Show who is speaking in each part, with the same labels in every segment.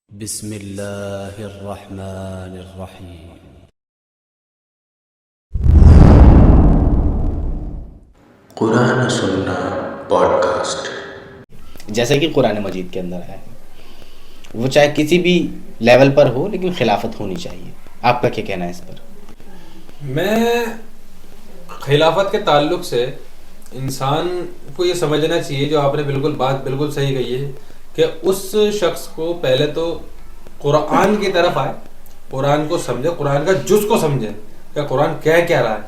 Speaker 1: بسم اللہ الرحمن الرحیم۔
Speaker 2: قرآن سننا پوڈ کاسٹ۔
Speaker 3: جیسا کہ قرآن مجید کے اندر ہے، وہ چاہے کسی بھی لیول پر ہو لیکن خلافت ہونی چاہیے۔ آپ کا کیا کہنا ہے اس پر؟
Speaker 4: میں خلافت کے تعلق سے انسان کو یہ سمجھنا چاہیے، جو آپ نے بات بالکل صحیح کہی ہے، کہ اس شخص کو پہلے تو قرآن کی طرف آئے، قرآن کو سمجھے، قرآن کا جز کو سمجھے کہ قرآن کہہ رہا ہے،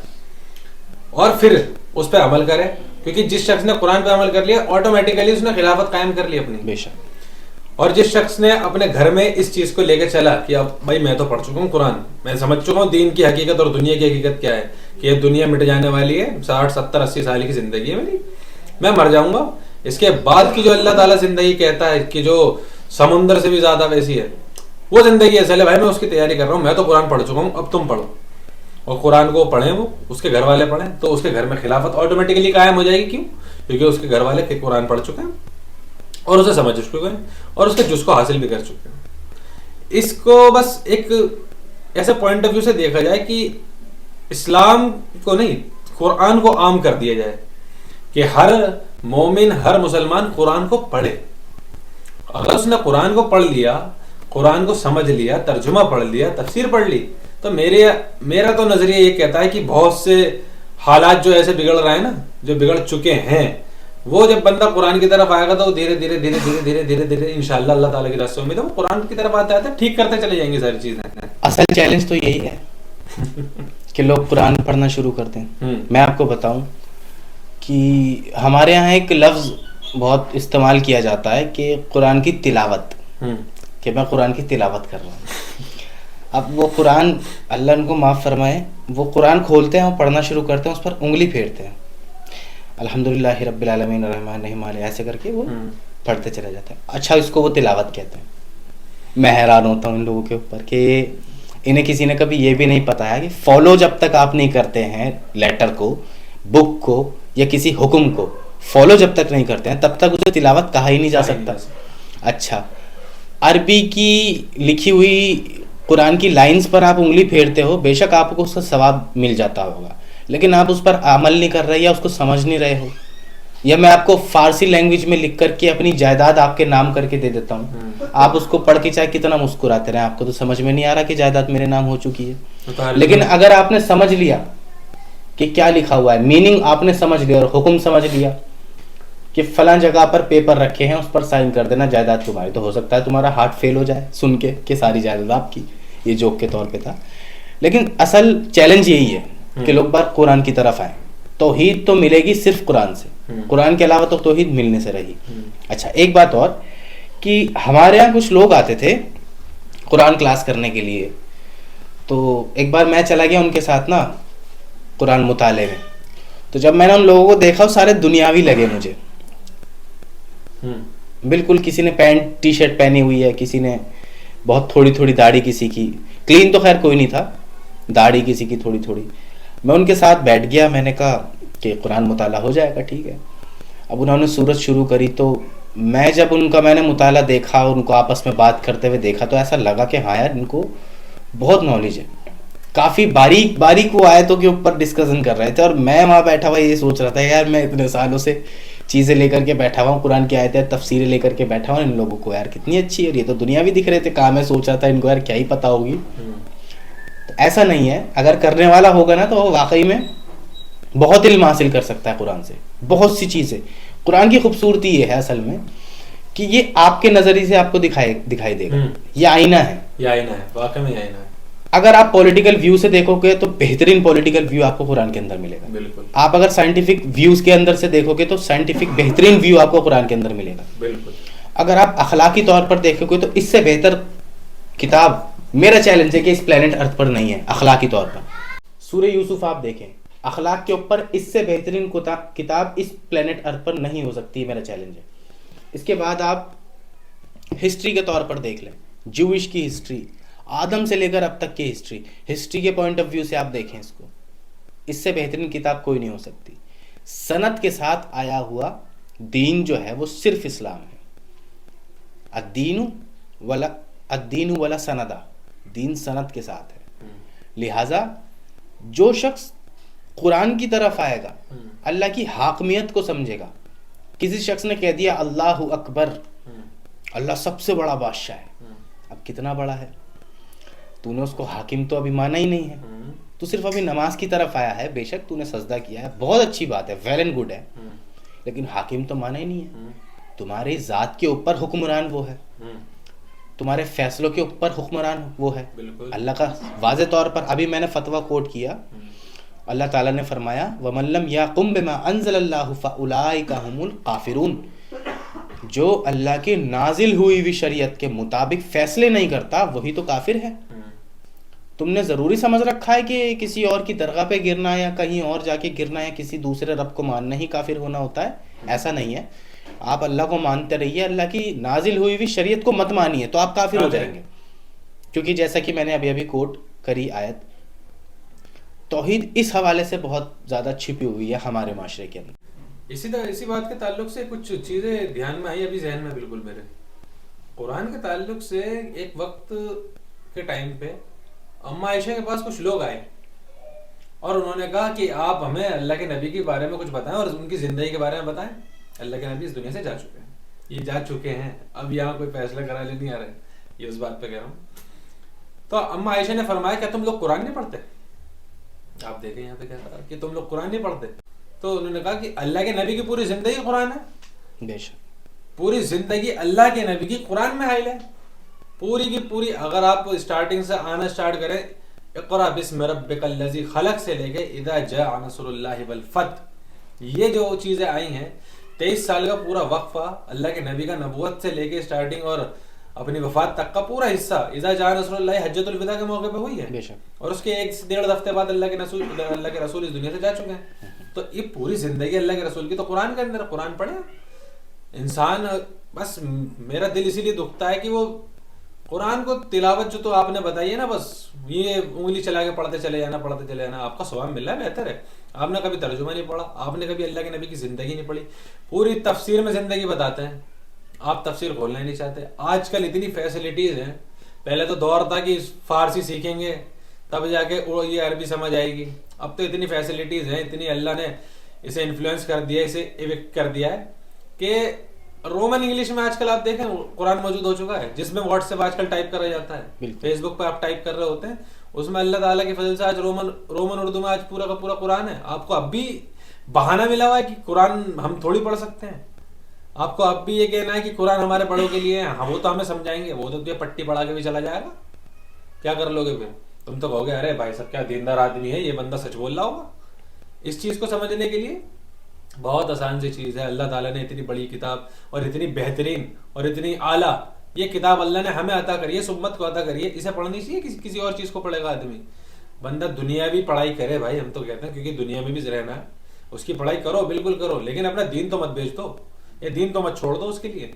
Speaker 4: اور پھر اس پہ عمل کرے، کیونکہ جس شخص نے قرآن پہ عمل کر لیا آٹومیٹیکلی اس نے خلافت قائم کر لی اپنی۔
Speaker 3: بے شک۔
Speaker 4: اور جس شخص نے اپنے گھر میں اس چیز کو لے کے چلا کہ اب بھائی میں تو پڑھ چکا ہوں قرآن، میں سمجھ چکا ہوں دین کی حقیقت اور دنیا کی حقیقت کیا ہے، کہ یہ دنیا مٹ جانے والی ہے، 60 70 80 سال کی زندگی ہے میری، میں مر جاؤں گا، اس کے بعد کی جو اللہ تعالیٰ زندگی کہتا ہے کہ جو سمندر سے بھی زیادہ ویسی ہے، وہ زندگی ہے، چلے بھائی میں اس کی تیاری کر رہا ہوں، میں تو قرآن پڑھ چکا ہوں، اب تم پڑھو، اور قرآن کو پڑھیں، وہ اس کے گھر والے پڑھیں، تو اس کے گھر میں خلافت آٹومیٹکلی قائم ہو جائے گی۔ کیوں؟ کیونکہ اس کے گھر والے قرآن پڑھ چکے ہیں اور اسے سمجھ چکے ہیں اور اس کے جز کو حاصل بھی کر چکے ہیں۔ اس کو بس ایک ایسے پوائنٹ آف ویو سے دیکھا جائے کہ اسلام کو نہیں، قرآن کو عام کر دیا جائے کہ ہر مومن، ہر مسلمان قرآن کو پڑھے۔ اگر اس نے قرآن کو پڑھ لیا، قرآن کو سمجھ لیا، ترجمہ پڑھ لیا، تفسیر پڑھ لی، تو میرا تو نظریہ یہ کہتا ہے کہ بہت سے حالات جو ایسے بگڑ رہے ہیں نا، جو بگڑ چکے ہیں، وہ جب بندہ قرآن کی طرف آئے گا تو دھیرے دھیرے دھیرے دھیرے دھیرے دھیرے دھیرے انشاءاللہ اللہ تعالیٰ کی راستے میں امید ہے وہ قرآن کی طرف آتے ٹھیک کرتے چلے جائیں گے ساری چیزیں۔
Speaker 3: اصل چیلنج تو یہی ہے کہ لوگ قرآن پڑھنا شروع کر دیں۔ میں آپ کو بتاؤں کہ ہمارے یہاں ایک لفظ بہت استعمال کیا جاتا ہے کہ قرآن کی تلاوت، کہ میں قرآن کی تلاوت کر رہا ہوں۔ اب وہ قرآن، اللہ ان کو معاف فرمائے، وہ قرآن کھولتے ہیں اور پڑھنا شروع کرتے ہیں، اس پر انگلی پھیرتے ہیں، الحمدللہ رب العالمین الرحمن الرحیم، ایسے کر کے وہ پڑھتے چلے جاتے ہیں۔ اچھا، اس کو وہ تلاوت کہتے ہیں۔ میں حیران ہوتا ہوں ان لوگوں کے اوپر کہ انہیں کسی نے کبھی یہ بھی نہیں بتایا کہ فالو جب تک آپ نہیں کرتے ہیں لیٹر کو، بک کو، یا کسی حکم کو فالو جب تک نہیں کرتے ہیں تب تک اسے تلاوت کہا ہی نہیں جا سکتا۔ اچھا، عربی کی لکھی ہوئی قرآن کی لائنز پر آپ انگلی پھیرتے ہو، بے شک آپ کو اس کا ثواب مل جاتا ہوگا، لیکن آپ اس پر عمل نہیں کر رہے یا اس کو سمجھ نہیں رہے ہو۔ یا میں آپ کو فارسی لینگویج میں لکھ کر کے اپنی جائیداد آپ کے نام کر کے دے دیتا ہوں، آپ اس کو پڑھ کے چاہے کتنا مسکراتے رہیں، آپ کو تو سمجھ میں نہیں آ رہا کہ جائیداد میرے نام ہو چکی ہے۔ لیکن اگر آپ نے سمجھ لیا کہ کیا لکھا ہوا ہے، میننگ آپ نے سمجھ لیا اور حکم سمجھ لیا کہ فلاں جگہ پر پیپر رکھے ہیں، اس پر سائن کر دینا، جائیداد تمہاری، تو ہو سکتا ہے تمہارا ہارٹ فیل ہو جائے سن کے کہ ساری جائیداد آپ کی۔ یہ جوک کے طور پہ تھا، لیکن اصل چیلنج یہی ہے کہ لوگ بار قرآن کی طرف آئیں۔ توحید تو ملے گی صرف قرآن سے، قرآن کے علاوہ تو توحید ملنے سے رہی۔ اچھا، ایک بات اور کہ ہمارے یہاں کچھ لوگ آتے تھے قرآن کلاس کرنے کے لیے، تو ایک بار میں چلا گیا ان کے ساتھ نا قرآن مطالعے میں، تو جب میں نے ان لوگوں کو دیکھا وہ سارے دنیاوی لگے مجھے، بالکل کسی نے پینٹ ٹی شرٹ پہنی ہوئی ہے، کسی نے بہت تھوڑی تھوڑی داڑھی، کسی کی کلین تو خیر کوئی نہیں تھا، داڑھی کسی کی تھوڑی تھوڑی۔ میں ان کے ساتھ بیٹھ گیا، میں نے کہا کہ قرآن مطالعہ ہو جائے گا، ٹھیک ہے۔ اب انہوں نے سورت شروع کری، تو میں جب میں نے مطالعہ دیکھا اور ان کو آپس میں بات کرتے ہوئے دیکھا تو ایسا لگا کہ ہاں یار ان کو بہت نالج ہے، کافی باریک باریک وہ آیتوں کے اوپر ڈسکشن کر رہے تھے، اور میں وہاں بیٹھا ہوا یہ سوچ رہا تھا یار میں اتنے سالوں سے چیزیں لے کر کے بیٹھا ہوا ہوں، قرآن کی آیتیں تفسیریں لے کر کے بیٹھا ہوا ہوں، ان لوگوں کو یار کتنی اچھی ہے، اور یہ تو دنیا بھی دکھ رہے تھے، کہاں میں سوچ رہا تھا ان کو یار کیا ہی پتہ ہوگی۔ تو ایسا نہیں ہے، اگر کرنے والا ہوگا نا تو وہ واقعی میں بہت علم حاصل کر سکتا ہے قرآن سے، بہت سی چیزیں۔ قرآن کی خوبصورتی یہ ہے اصل میں کہ یہ آپ کے نظریے سے آپ کو دکھائی دے گا، یہ آئینہ ہے،
Speaker 4: یہ آئینہ ہے، واقعی میں یہ آئینہ ہے۔
Speaker 3: اگر آپ پولیٹیکل ویو سے دیکھو گے تو بہترین پولیٹیکل ویو آپ کو قرآن کے اندر ملے گا،
Speaker 4: بالکل۔
Speaker 3: آپ اگر سائنٹیفک ویوز کے اندر سے دیکھو گے تو سائنٹیفک بہترین ویو آپ کو قرآن کے اندر ملے گا،
Speaker 4: بالکل۔
Speaker 3: اگر آپ اخلاقی طور پر دیکھو گے تو اس سے بہتر کتاب میرا چیلنج ہے کہ اس پلانٹ ارتھ پر نہیں ہے اخلاقی طور پر۔ سورہ یوسف آپ دیکھیں، اخلاق کے اوپر اس سے بہترین کتاب اس پلانٹ ارتھ پر نہیں ہو سکتی، میرا چیلنج ہے۔ اس کے بعد آپ ہسٹری کے طور پر دیکھ لیں، جوش کی ہسٹری، آدم سے لے کر اب تک کی ہسٹری کے پوائنٹ آف ویو سے آپ دیکھیں اس کو، اس سے بہترین کتاب کوئی نہیں ہو سکتی۔ سند کے ساتھ آیا ہوا دین جو ہے وہ صرف اسلام ہے، الدین الدین ولا سندا, دین سند کے ساتھ ہے. لہٰذا جو شخص قرآن کی طرف آئے گا, اللہ کی حاکمیت کو سمجھے گا. کسی شخص نے کہہ دیا اللہ اکبر, اللہ سب سے بڑا بادشاہ ہے, اب کتنا بڑا ہے, تو نے اس کو حاکم تو ابھی مانا ہی نہیں ہے, تو صرف ابھی نماز کی طرف آیا ہے, بے شک تو نے سجدہ کیا ہے, بہت اچھی بات ہے, ویل اینڈ گڈ ہے, لیکن حاکم تو مانا ہی نہیں ہے. تمہاری ذات کے اوپر حکمران وہ ہے, تمہارے فیصلوں کے اوپر حکمران وہ ہے اللہ کا. واضح طور پر ابھی میں نے فتویٰ کوٹ کیا, اللہ تعالیٰ نے فرمایا وَمَن لَمْ يَحْكُم بِمَا أَنزَلَ اللَّهُ فَأُولَٰئِكَ هُمُ الْكَافِرُونَ, جو اللہ کی نازل ہوئی ہوئی شریعت کے مطابق فیصلے نہیں کرتا وہی تو کافر ہے. تم نے ضروری سمجھ رکھا ہے کہ کسی اور کی درگاہ پہ گرنا یا کہیں اور جا کے گرنا یا کسی دوسرے رب کو ماننا ہی کافر ہونا ہوتا ہے, ایسا نہیں ہے. آپ اللہ کو مانتے رہیے, اللہ کی نازل ہوئی ہوئی شریعت کو مت مانیے تو آپ کافر ہو جائیں گے. کیونکہ جیسا کہ میں نے ابھی کوٹ کری آیت, توحید اس حوالے سے بہت زیادہ چھپی ہوئی ہے ہمارے معاشرے کے اندر.
Speaker 4: اسی بات کے تعلق سے کچھ چیزیں دھیان میں آئی ابھی ذہن میں بالکل میرے. قرآن کے تعلق سے ایک وقت کے ٹائم پہ اما عائشہ کے پاس کچھ لوگ آئے اور انہوں نے کہا کہ آپ ہمیں اللہ کے نبی کے بارے میں کچھ بتائیں اور ان کی زندگی کے بارے میں بتائیں. اللہ کے نبی اس دنیا سے جا چکے ہیں, یہ جا چکے ہیں, اب یہاں کوئی فیصلہ کرا لے نہیں آ رہے, یہ اس بات پہ کہہ رہا ہوں. تو اما عائشہ نے فرمایا کیا تم لوگ قرآن نہیں پڑھتے؟ آپ دیکھیں یہاں پہ کیا کہا کہ تم لوگ قرآن نہیں پڑھتے. تو انہوں نے کہا کہ اللہ کے نبی کی پوری زندگی قرآن ہے. بے شک پوری زندگی اللہ کے نبی کی قرآن میں حائل ہے, پوری کی پوری. اگر آپ اسٹارٹنگ سے آنا اسٹارٹ کریں, اقرا بسم ربک الذی خلق سے لے کے اذا جاء نصر اللہ والفتح, یہ جو چیزیں آئی ہیں 23 سال کا پورا وقفہ اللہ کے نبی کا نبوت سے لے کے اسٹارٹنگ اور اپنی وفات تک کا پورا حصہ اذا جاء نصر اللہ حجۃ الوداع کے موقع پہ ہوئی ہے, اور اس کے 1-1.5 ہفتے بعد اللہ کے رسول اس دنیا سے جا چکے ہیں. تو یہ پوری زندگی اللہ کے رسول کی تو قرآن کے اندر. قرآن پڑھے انسان, بس میرا دل اسی لیے دکھتا ہے کہ وہ قرآن کو تلاوت جو تو آپ نے بتائی ہے نا, بس یہ انگلی چلا کے پڑھتے چلے جانا, آپ کا ثواب مل رہا ہے, بہتر ہے. آپ نے کبھی ترجمہ نہیں پڑھا, آپ نے کبھی اللہ کے نبی کی زندگی نہیں پڑھی, پوری تفسیر میں زندگی بتاتے ہیں, آپ تفسیر کھولنا ہی نہیں چاہتے. آج کل اتنی فیسلٹیز ہیں, پہلے تو دور تھا کہ فارسی سیکھیں گے تب جا کے یہ عربی سمجھ آئے گی. اب تو اتنی فیسلٹیز ہیں, اتنی اللہ نے اسے انفلوئنس کر دیا, اسے ایوکٹ کر دیا ہے کہ رومن انگلش میں آج کل آپ دیکھیں قرآن موجود ہو چکا ہے, جس میں واٹس ایپ آج کل ٹائپ کرا جاتا ہے, فیس بک پہ آپ ٹائپ کر رہے ہوتے ہیں, اس میں اللہ تعالیٰ کی فضل سے آج رومن اردو میں آج پورا کا پورا قرآن ہے. آپ کو اب بھی بہانہ ملا ہوا ہے کہ قرآن ہم تھوڑی پڑھ سکتے ہیں. آپ کو اب بھی یہ کہنا ہے کہ قرآن ہمارے بڑوں کے لیے ہے, ہاں وہ تو ہمیں سمجھائیں گے, وہ تو تجھے پٹی پڑھا کے بھی چلا جائے گا, کیا کر لو گے پھر؟ تم تو کہو گے ارے بھائی صاحب کیا دیندار آدمی ہے, یہ بندہ سچ بول رہا ہوگا. اس چیز کو سمجھنے کے لیے بہت آسان سی چیز ہے. اللہ تعالیٰ نے اتنی بڑی کتاب اور اتنی بہترین اور اتنی اعلیٰ یہ کتاب اللہ نے ہمیں عطا کری ہے, امت کو عطا کری ہے. اسے پڑھنی چاہیے, کسی اور چیز کو پڑھے گا آدمی. بندہ دنیاوی پڑھائی کرے بھائی, ہم تو کہتے ہیں کیونکہ دنیا میں بھی رہنا ہے, اس کی پڑھائی کرو, بالکل کرو, لیکن اپنا دین تو مت بیچ دو, یہ دین تو مت چھوڑ دو. اس کے لیے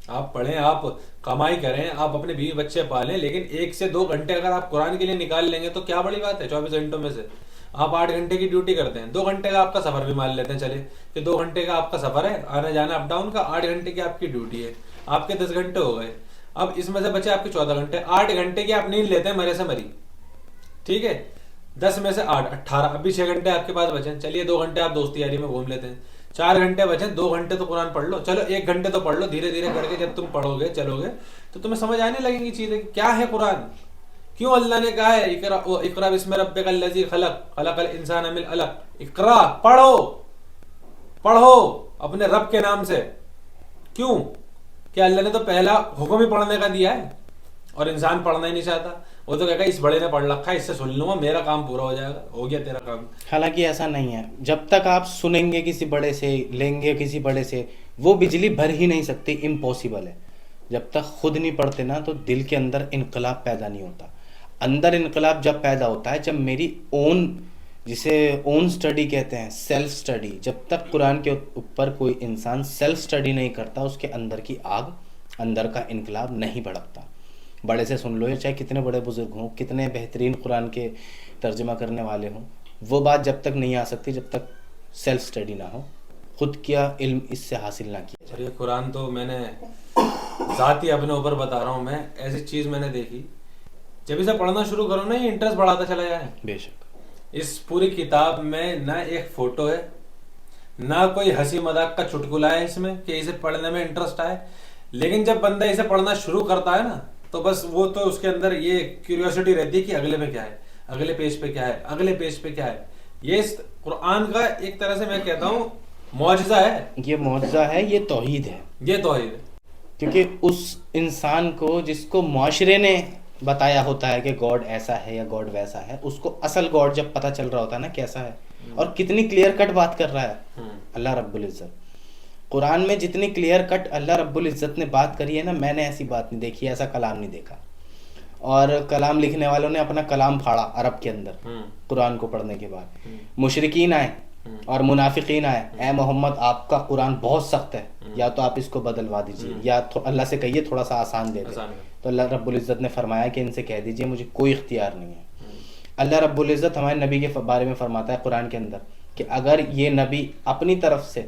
Speaker 4: آپ پڑھیں, آپ کمائی کریں, آپ اپنے بیوی بچے پالیں, لیکن 1 سے 2 گھنٹے اگر آپ قرآن کے لیے نکال لیں گے تو کیا بڑی بات ہے. 24 گھنٹوں میں سے آپ 8 گھنٹے کی ڈیوٹی کرتے ہیں, 2 گھنٹے کا آپ کا سفر بھی مان لیتے ہیں چلے کہ 2 گھنٹے کا آپ کا سفر ہے آنا جانا اپ ڈاؤن کا, 8 گھنٹے کی آپ کی ڈیوٹی ہے, آپ کے 10 گھنٹے ہو گئے. اب اس میں سے بچے آپ کے 14 گھنٹے, 8 گھنٹے کی آپ نیند لیتے ہیں مرے سے مری, ٹھیک ہے, 10 میں سے 8 18, ابھی 6 گھنٹے آپ کے پاس بچے, چلیے 2 گھنٹے آپ دوستی یاری میں گھوم لیتے ہیں, 4 گھنٹے بچے, 2 گھنٹے تو قرآن پڑھ لو, چلو 1 گھنٹے تو پڑھ لو, دھیرے دھیرے کر کے جب تم پڑھو گے چلو گے تو تمہیں سمجھ آنے لگیں گی چیزیں کیا ہے قرآن. کیوں اللہ نے کہا ہے اقرا بسم ربک الذی خلق خلق الانسان من علق, اقرا پڑھو اپنے رب کے نام سے. کیوں کہ اللہ نے تو پہلا حکم ہی پڑھنے کا دیا ہے, اور انسان پڑھنا ہی نہیں چاہتا. وہ تو کہتا ہے اس بڑے نے پڑھ رکھا ہے, اس سے سن لوں گا, میرا کام پورا ہو جائے گا, ہو گیا تیرا کام.
Speaker 3: حالانکہ ایسا نہیں ہے. جب تک آپ سنیں گے کسی بڑے سے, لیں گے کسی بڑے سے, وہ بجلی بھر ہی نہیں سکتی, امپاسبل ہے. جب تک خود نہیں پڑھتے نا تو دل کے اندر انقلاب پیدا نہیں ہوتا. اندر انقلاب جب پیدا ہوتا ہے جب میری جسے اون سٹڈی کہتے ہیں, سیلف سٹڈی, جب تک قرآن کے اوپر کوئی انسان سیلف سٹڈی نہیں کرتا اس کے اندر کی آگ, اندر کا انقلاب نہیں بھڑکتا. بڑے سے سن لو, چاہے کتنے بڑے بزرگ ہوں, کتنے بہترین قرآن کے ترجمہ کرنے والے ہوں, وہ بات جب تک نہیں آ سکتی جب تک سیلف سٹڈی نہ ہو, خود کیا علم اس سے حاصل نہ کیا.
Speaker 4: یہ قرآن تو میں نے ذاتی اپنے اوپر بتا رہا ہوں میں، ایسی چیز میں نے دیکھی، جب اسے پڑھنا شروع کرو نا یہ انٹرسٹ بڑھاتا چلا جائے.
Speaker 3: بے شک.
Speaker 4: اس پوری کتاب میں نہ ایک فوٹو ہے، نہ کوئی ہنسی مذاق کا چٹکلا ہے اس میں کہ اسے پڑھنے میں انٹرسٹ آئے. لیکن جب بندہ اسے پڑھنا شروع کرتا ہے نا تو بس وہ تو اس کے اندر یہ کیوریوسٹی رہتی ہے کہ اگلے میں کیا ہے، اگلے پیج پہ کیا ہے، اگلے پیج پہ کیا ہے. یہ اس قرآن کا ایک طرح سے میں کہتا ہوں معجزہ ہے.
Speaker 3: یہ معجزہ ہے، یہ توحید ہے.
Speaker 4: یہ توحید ہے.
Speaker 3: کیونکہ اس انسان کو جس کو معاشرے نے بتایا ہوتا ہے کہ گاڈ ایسا ہے یا گاڈ ویسا ہے، اس کو اصل گاڈ جب پتہ چل رہا ہوتا ہے نا کیسا ہے اور کتنی کلیئر کٹ بات کر رہا ہے اللہ رب العزت. قرآن میں جتنی کلیئر کٹ اللہ رب العزت نے بات کری ہے نا، میں نے ایسی بات نہیں دیکھی، ایسا کلام نہیں دیکھا. اور کلام لکھنے والوں نے اپنا کلام پھاڑا عرب کے اندر قرآن کو پڑھنے کے بعد. مشرکین آئے اور منافقین آئے، اے محمد آپ کا قرآن بہت سخت ہے، یا تو آپ اس کو بدلوا دیجیے یا اللہ سے کہیے تھوڑا سا آسان دے دیں. تو اللہ رب العزت نے فرمایا کہ ان سے کہہ دیجیے مجھے کوئی اختیار نہیں ہے. اللہ رب العزت ہمارے نبی کے بارے میں فرماتا ہے قرآن کے اندر کہ اگر یہ نبی اپنی طرف سے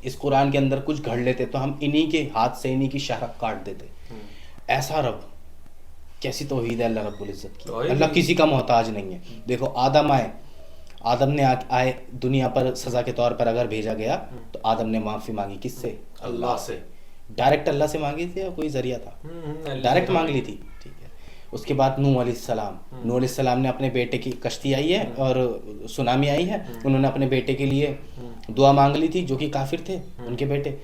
Speaker 3: اس قرآن کے اندر کچھ گھڑ لیتے تو ہم انہی کے ہاتھ سے انہی کی شاخ کاٹ دیتے. ایسا رب، کیسی توحید ہے اللہ رب العزت کی. اللہ کسی کا محتاج نہیں ہے. دیکھو آدم آئے، آدم نے آئے دنیا پر سزا کے طور پر اگر بھیجا گیا تو آدم نے معافی مانگی کس سے؟ اللہ سے. ڈائریکٹ اللہ سے مانگی تھی یا کوئی ذریعہ تھا؟ ڈائریکٹ مانگ لی تھی. ٹھیک ہے. اس کے بعد نوح علیہ السلام، نوح علیہ السلام نے اپنے بیٹے کی کشتی آئی ہے اور سونامی آئی ہے، انہوں نے اپنے بیٹے کے لیے دعا مانگ لی تھی جو کہ کافر تھے ان کے بیٹے.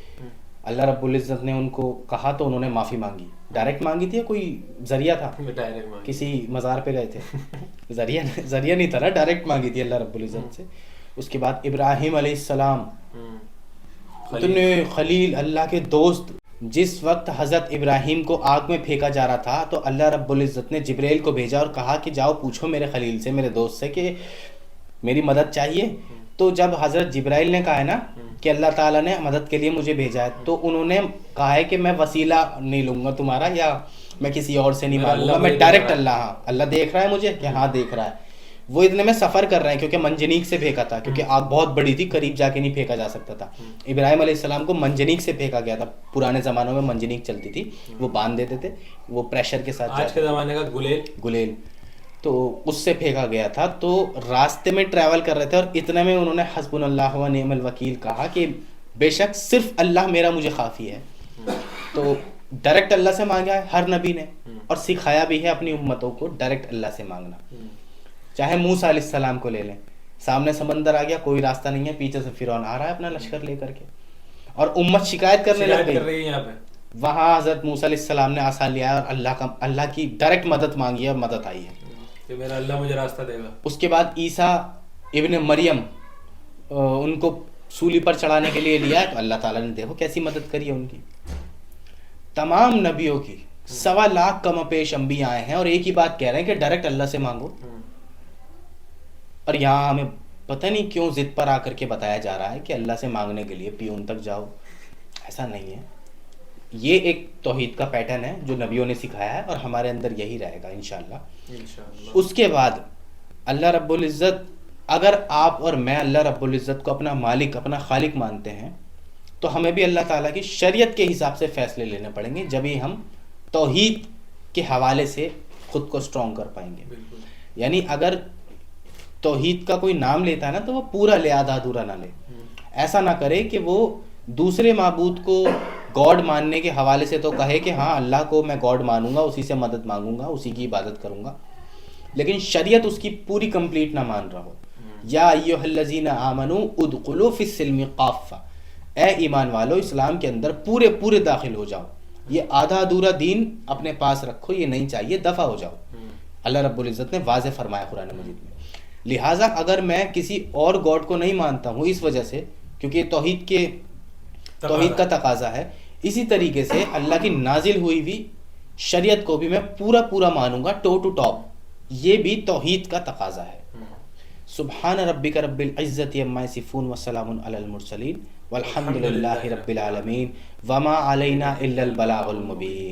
Speaker 3: اللہ رب العزت نے ان کو کہا تو انہوں نے معافی مانگی. ڈائریکٹ مانگی تھی یا کوئی ذریعہ تھا؟ کسی مزار پہ گئے تھے، ذریعہ نہیں تھا نا، ڈائریکٹ مانگی تھی اللہ رب العزت سے. اس کے بعد ابراہیم علیہ السلام، اتنے خلیل، اللہ کے دوست. جس وقت حضرت ابراہیم کو آگ میں پھینکا جا رہا تھا تو اللہ رب العزت نے جبرائیل کو بھیجا اور کہا کہ جاؤ پوچھو میرے خلیل سے، میرے دوست سے کہ میری مدد چاہیے. تو جب حضرت جبرائیل نے کہا ہے نا کہ اللہ تعالیٰ نے مدد کے لیے مجھے بھیجا ہے، تو انہوں نے کہا ہے کہ میں وسیلہ نہیں لوں گا تمہارا یا میں کسی اور سے نہیں مانگوں گا، میں ڈائریکٹ اللہ دیکھ رہا ہے مجھے کہ ہاں دیکھ رہا ہے. وہ اتنے میں سفر کر رہے ہیں کیونکہ منجنیق سے پھینکا تھا، کیونکہ آگ بہت بڑی تھی، قریب جا کے نہیں پھینکا جا سکتا تھا. ابراہیم علیہ السلام کو منجنیق سے پھینکا گیا تھا. پرانے زمانوں میں منجنیق چلتی تھی، وہ باندھ دیتے تھے، وہ پریشر کے ساتھ.
Speaker 4: آج کے زمانے کا گلیل،
Speaker 3: تو اس سے پھینکا گیا تھا. تو راستے میں ٹریول کر رہے تھے اور اتنے میں انہوں نے حسبنا اللہ و نعم الوکیل کہا کہ بے شک صرف اللہ میرا مجھے کافی ہے. تو ڈائریکٹ اللہ سے مانگا ہے ہر نبی نے، اور سکھایا بھی ہے اپنی امتوں کو ڈائریکٹ اللہ سے مانگنا. چاہے موسیٰ علیہ السلام کو لے لیں، سامنے سمندر آ گیا، کوئی راستہ نہیں ہے، پیچھے سے فرعون آ رہا ہے اپنا لشکر لے کر کے اور امت شکایت کرنے لگ گئی.
Speaker 4: یہاں پہ
Speaker 3: وہاں حضرت موسیٰ علیہ السلام نے آسان لیا اور اللہ کی ڈائریکٹ مدد مانگی اور مدد آئی ہے
Speaker 4: کہ میرا اللہ مجھے راستہ دے گا.
Speaker 3: اس کے بعد عیسیٰ ابن مریم ان کو سولی پر چڑھانے کے لیے لیا تو اللہ تعالیٰ نے دیکھو کیسی مدد کری ہے ان کی. تمام نبیوں کی 1.25 لاکھ کم پیش انبیاء آئے ہیں اور ایک ہی بات کہہ رہے ہیں کہ ڈائریکٹ اللہ سے مانگو. اور یہاں ہمیں پتہ نہیں کیوں ضد پر آ کر کے بتایا جا رہا ہے کہ اللہ سے مانگنے کے لیے پیون تک جاؤ. ایسا نہیں ہے. یہ ایک توحید کا پیٹرن ہے جو نبیوں نے سکھایا ہے اور ہمارے اندر یہی رہے گا انشاءاللہ. اس کے بعد اللہ رب العزت، اگر آپ اور میں اللہ رب العزت کو اپنا مالک، اپنا خالق مانتے ہیں تو ہمیں بھی اللہ تعالیٰ کی شریعت کے حساب سے فیصلے لینے پڑیں گے، جبھی ہم توحید کے حوالے سے خود کو سٹرونگ کر پائیں گے. یعنی اگر توحید کا کوئی نام لیتا ہے نا تو وہ پورا لے، آدھا ادھورا نہ لے. ایسا نہ کرے کہ وہ دوسرے معبود کو گاڈ ماننے کے حوالے سے تو کہے کہ ہاں اللہ کو میں گاڈ مانوں گا، اسی سے مدد مانگوں گا، اسی کی عبادت کروں گا، لیکن شریعت اس کی پوری کمپلیٹ نہ مان رہا ہو. یا ایھا الذین آمنوا ادخلوا فی السلم قافہ، اے ایمان والو اسلام کے اندر پورے داخل ہو جاؤ. یہ آدھا ادھورا دین اپنے پاس رکھو، یہ نہیں چاہیے، دفع ہو جاؤ. اللہ رب العزت نے واضح فرمایا قرآن مجید میں. لہٰذا اگر میں کسی اور گاڈ کو نہیں مانتا ہوں اس وجہ سے، کیونکہ یہ توحید کا تقاضا ہے، اسی طریقے سے اللہ کی نازل ہوئی ہوئی شریعت کو بھی میں پورا مانوں گا ٹو ٹو ٹاپ. یہ بھی توحید کا تقاضا ہے. سبحان ربک رب العزت عما یصفون وسلام علی المرسلین والحمد للہ رب العالمین وما علینا الا البلاغ المبین.